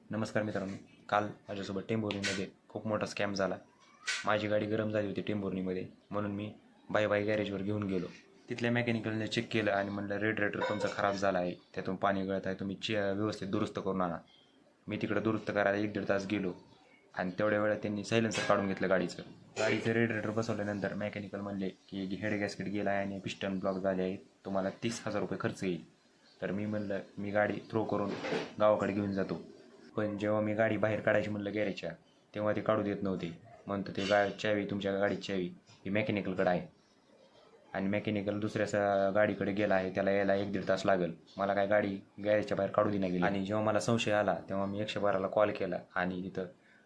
नमस्कार मित्रांनो, काल माझ्यासोबत टेंभुर्णीमध्ये खूप मोठा स्कॅम झाला. माझी गाडी गरम झाली होती टेंभुर्णीमध्ये, म्हणून मी बाय गॅरेजवर घेऊन गेलो. तिथल्या मेकॅनिकलने चेक केलं आणि म्हणलं रेडिएटर तुमचा खराब झाला आहे, त्यातून पाणी गळत आहे, तुम्ही व्यवस्थित दुरुस्त करून आणा. मी तिकडे दुरुस्त करायला 1-1.5 तास गेलो आणि तेवढ्या वेळात त्यांनी सायलेन्सर काढून घेतलं गाडीचं रेडिएटर बसवल्यानंतर मेकॅनिकल म्हणले की हेड गॅस्केट गेला आहे आणि पिस्टन ब्लॉक झाले आहे, तुम्हाला 30,000 रुपये खर्च येईल. तर मी म्हणलं मी गाडी थ्रो करून गावाकडे घेऊन जातो. पण जेव्हा मी गाडी बाहेर काढायची म्हणलं गॅरेजच्या, तेव्हा ते काढू देत नव्हते. म्हणतो ते चावी, तुमच्या गाडीची चावी ही मेकॅनिकलकडे आहे आणि मेकॅनिकल दुसऱ्या गाडीकडे गेला आहे, त्याला यायला 1-1.5 तास लागेल. मला काय गाडी गॅरेजच्या बाहेर काढू देण्यात गेली. आणि जेव्हा मला संशय आला तेव्हा मी 112ला कॉल केला आणि तिथं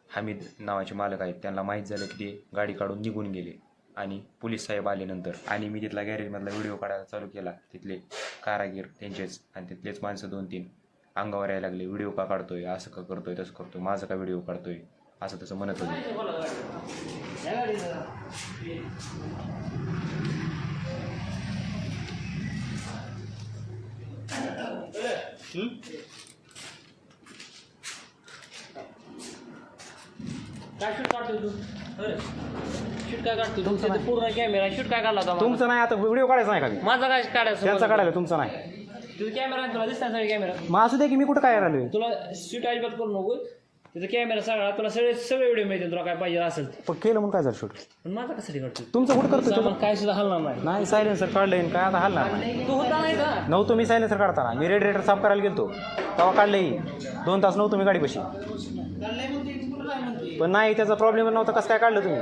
हमीद नावाचे मालक आहेत, त्यांना माहीत झालं की ते गाडी काढून निघून गेले. आणि पोलीस साहेब आले नंतर आणि मी तिथला गॅरेजमधला व्हिडिओ काढायला चालू केला. तिथले कारागीर त्यांचेच आणि तिथलेच माणसं 2-3 अंगावर यायला लागले, व्हिडिओ का काढतोय, असं का करतोय, तसं करतोय, माझं का व्हिडिओ काढतोय, असं तसं म्हणत होते. काय शूट काढतोय तू? शूट काय काढतोय? तुमचा पूर्ण कॅमेरा शूट काय काढला होता? तुमचं नाही, आता व्हिडिओ काढायचा नाही का? माझा काय काढायचं? त्यांचा काढायला तुमचा नाही. तुझा कॅमेरा तुला दिसणार सगळे कॅमेरा. मग असू दे की मी कुठं काय राहिलोय. तुला शूट अजिबात करू नको. तिथं कॅमेरा सगळा तुला सगळे व्हिडिओ मिळतील तुला काय पाहिजे असेल. पण केलं म्हणून काय झालं शूट? पण माझा कशासाठी काढतोय? तुमचं कुठं करतोय? सामान काय सुद्धा हलणार नाही. नाही, सायलेन्सर काढलंय काय आता हलणार नाही. तू होता नाही का? नव्हतं मी सायलेन्सर काढताना, मी रेडिएटर साफ करायला गेलतो तेव्हा काढलंय. 2 तास नव्हतो मी गाडीपाशी. पण नाही, त्याचा प्रॉब्लेम नव्हता. कसं काय काढलं तुम्ही?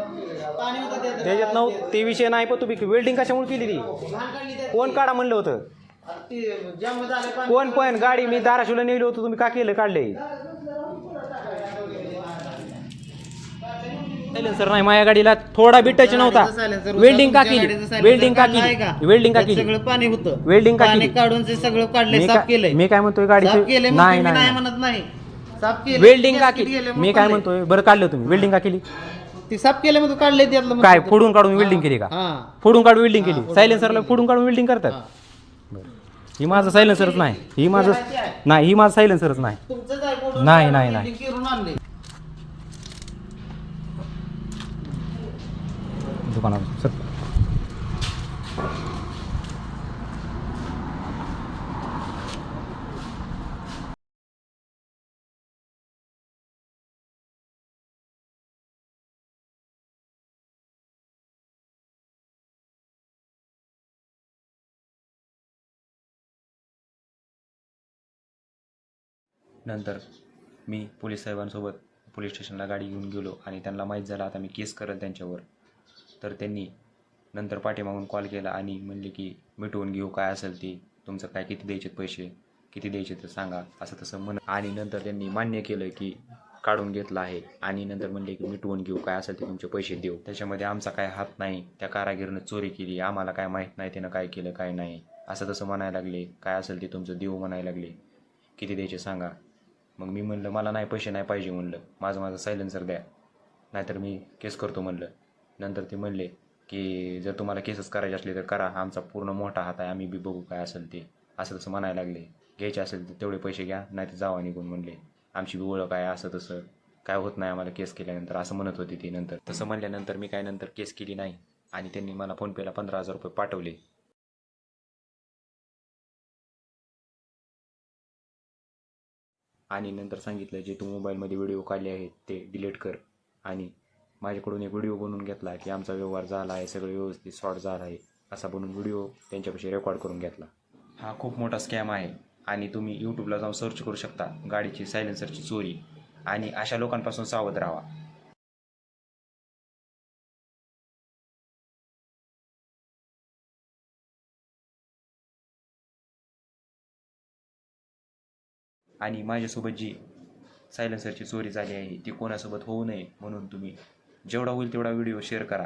त्याच्यात नव्हतं ते विषय नाही. पण तुम्ही वेल्डिंग कशामुळे केली ती? कोण काढा म्हणलं होतं? कोण पण गाडी मी धाराशिवला नेली होती, तुम्ही का केलं काढले? सायलेन्सर नाही माझ्या गाडीला, थोडा बी टच नव्हता. वेल्डिंग का केली? वेल्डिंग का केली? वेल्डिंग का केली? सगळं पाणी होतं. वेल्डिंग का पाणी केली? काढून ते सगळं काढले, साफ केलंय. मी काय म्हणतोय गाडीचं नाही नाही म्हणत नाही. साफ केलं. वेल्डिंग का केली? मी काय म्हणतोय, बरं काढलं तुम्ही, वेल्डिंग का केली? ती साफ केलं मग काढले त्यातलं. काय फोडून काढून वेल्डिंग केली का? हा. फोडून काढून वेल्डिंग केली? सायलेन्सरला फोडून काढून वेल्डिंग करतात? बरं, ही माझं सायलेन्सरच नाही. ही माझं नाही, ही माझं सायलेन्सरच नाही. तुमचंच आहे फोडून नाही, काढून नाही. welding करून आणले. दुकानात सर नंतर मी पोलीस साहेबांसोबत पोलीस स्टेशनला गाडी घेऊन गेलो आणि त्यांना माहीत झालं आता मी केस करेल त्यांच्यावर. तर त्यांनी नंतर पाठीमागून कॉल केला आणि म्हणले की मिटवून घेऊ, काय असेल ते तुमचं काय, किती द्यायचे पैसे, किती द्यायचे तर सांगा, असं तसं म्हण. आणि नंतर त्यांनी मान्य केलं की काढून घेतलं आहे आणि नंतर म्हणले की मिटवून घेऊ, काय असेल ते तुमचे पैसे देऊ. त्याच्यामध्ये आमचा काय हात नाही. त्या कारागिरीनं चोरी केली, आम्हाला काय माहीत नाही त्यानं काय केलं काय नाही, असं तसं म्हणायला लागले. काय असेल ते तुमचं देऊ म्हणायला लागले, किती द्यायचे सांगा. मग मी म्हणलं मला नाही, पैसे नाही पाहिजे म्हणलं, माझं सायलेन्सर द्या, नाहीतर मी केस करतो म्हणलं. नंतर ते म्हणले की जर तुम्हाला केसच करायची असली तर करा, आमचा पूर्ण मोठा हात आहे, आम्ही बी बघू काय असेल ते, असं तसं म्हणायला लागले. घ्यायचे असेल तर तेवढे पैसे घ्या, नाही तर जावा निघून म्हणले, आमची बी ओळख आहे, असं तसं काय होत नाही आम्हाला केस केल्यानंतर, असं म्हणत होते ते. नंतर तसं म्हणल्यानंतर मी काय नंतर केस केली नाही आणि त्यांनी मला फोनपेला 15,000 रुपये पाठवले. आणि नंतर सांगितलं जे तू मोबाईलमध्ये व्हिडिओ काढले आहेत ते डिलीट कर. आणि माझ्याकडून एक व्हिडिओ बनवून घेतला की आमचा व्यवहार झाला आहे, सगळं व्यवस्थित सॉर्ट झाला आहे, असा बनवून व्हिडिओ त्यांच्यापाशी रेकॉर्ड करून घेतला. हा खूप मोठा स्कॅम आहे आणि तुम्ही यूट्यूबला जाऊन सर्च करू शकता गाडीची सायलेन्सरची चोरी, आणि अशा लोकांपासून सावध राहा. आणि माझ्यासोबत जी सायलेन्सरची चोरी झाली आहे ती कोणासोबत होऊ नये म्हणून तुम्ही जेवढा होईल तेवढा व्हिडिओ शेअर करा